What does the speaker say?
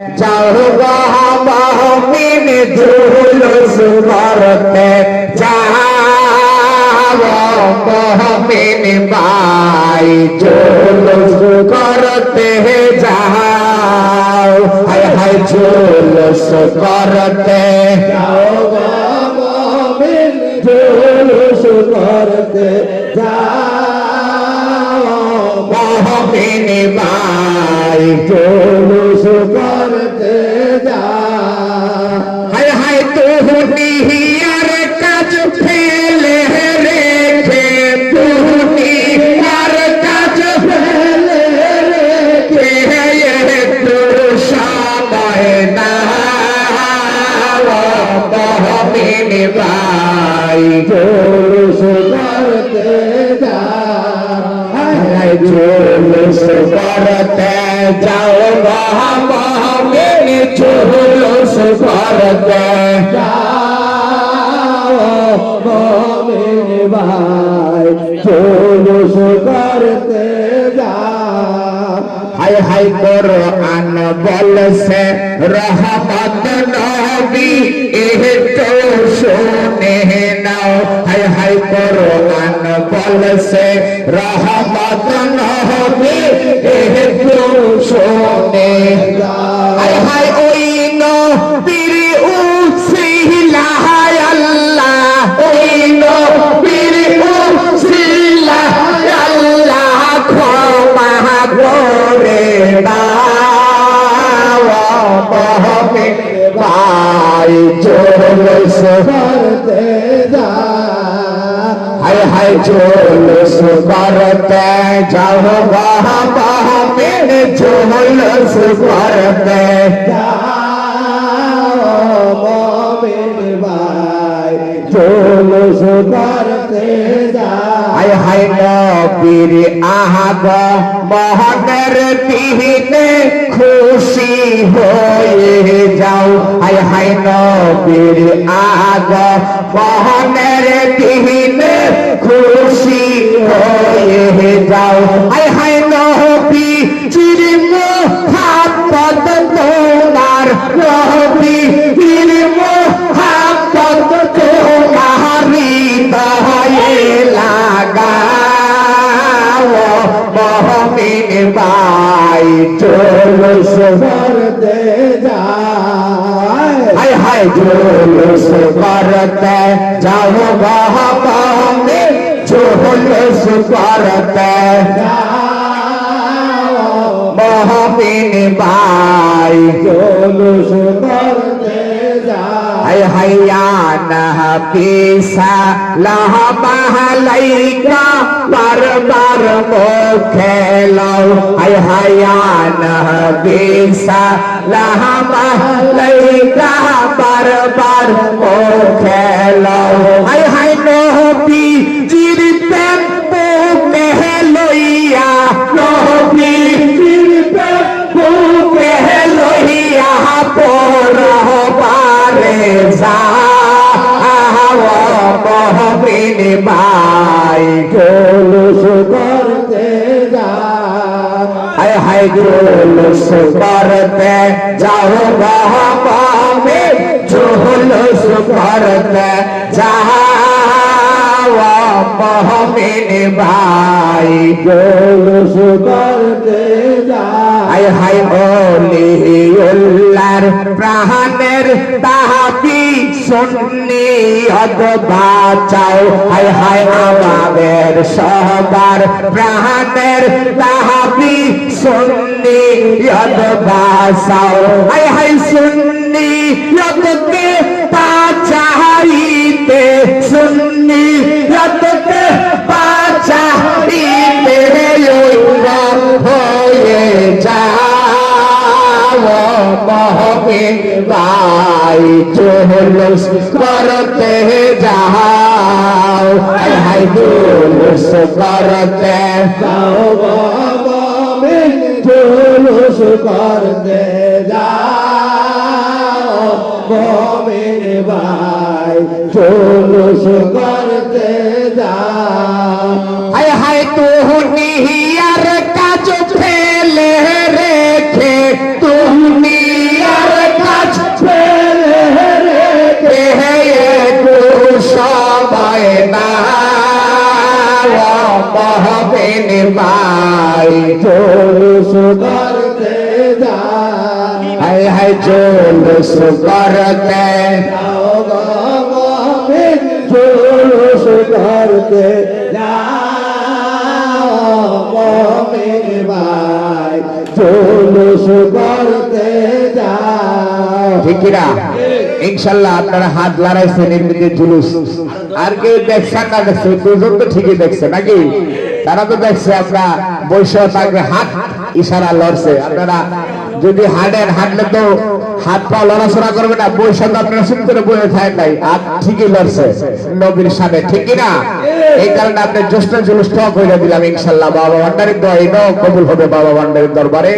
जाओ महमिन जुलूस करते जाओ महमिन भाई जुलूस करते जाओ हाय हाय जुलूस करते जाओ महमिन जुलूस करते जाओ महमिन भाई जुलूस करते जा हाय हाय तू निहियार काज फेले रेखे तू निहियार काज फेले रेखे ये तू समय ना महमिन भाई जुलूस करते जा हाय जुलूस करते जाओ महमिन जुलूस करते जाओ महमिन भाई जुलूस करते जा हाय हाय कुरान बोल से रहमत नबी तो सुने नाओ हाय हाय कुरान बोल से रहमत नबी तो सुने हाय हाय ओई नबीर उसिला हाय अल्लाह ओई नबीर उसिला अल्लाह क्षमा করে দাও महमिन भाई जुलूस करते जा हाय हाय जुलूस करते जाओ महमिन जुलूस करते जाओ महमिन भाई जुलूस करते जा हाय हाय नबीर আগমনের দিনে খুশি হয়ে যাও হায় হায় নবীর আগমনের দিনে খুশি হয়ে যাও হায় হায় নবী চির মুহাব্বত তোমার নবী চির মুহাব্বত তোমার হৃদয়ে লাগাও महमिन भाई जुलूस करते जा हाय हाय जुलूस करते जाओ महमिन जुलूस करते जाओ महमिन भाई जुलूस करते जा हाय हाय या नबी सलाम अलैका बार बार मुखे लाओ हाय हाय या नबी सलाम अलैका बार बार मुखे लाओ हाय हाय नबी जिर प्रेम मुखे लइया नबी जिर प्रेम मुखे लइया पर बारे जा महमिन भाई जुलूस करते जा हाय हाय जुलूस करते जाओ महमिन जुलूस करते जाओ महमिन भाई जुलूस करते जा हाय हाय ओलिउল্লাহর প্রাণের দাবি সুন্নিয়ত বাঁচাও হায় হায় আমাদের সবার প্রাণের দাবি সুন্নিয়ত বাঁচাও হায় হায় সুন্নিয়তকে বাঁচাইতে সুন্নিয়তকে বাঁচাইতে হয়ে যাও महमिन भाई जुलूस करते जाओ हाय जुलूस करते जाओ महमिन जुलूस करते जाओ महमिन भाई जुलूस करते जाओ हाय हाय तू निहियार काज फेले रेखे तू হায় হায় জুলুস করতে যাও গো মুমিন জুলুস করতে যাও মুমিন ভাই জুলুস করতে যাও ঠিক কি না ইনশাআল্লাহ আপনারা হাত লড়াইছেন এর মধ্যে জুলুস আর কেউ দেখছেন না দেখছে দুজন তো ঠিকই দেখছে নাকি তারা তো দেখছে আপনারা বৈশা থাকবে হাত ইশারা লড়ছে আপনারা যদি হাঁটলে তো হাত পা লড়াচড়া করবে না বৈশা তো আপনারা চুপ করে বসে থাকেন নাই হাত ঠিকই লড়ছে নবীর সামনে ঠিক না এই কারণে আপনি জ্যেষ্ঠ জুলুস টক হয়ে দিলাম ইনশাআল্লাহ বাবা ভান্ডারের দোয়া এটাও কবুল হবে বাবা ভান্ডারের দরবারে।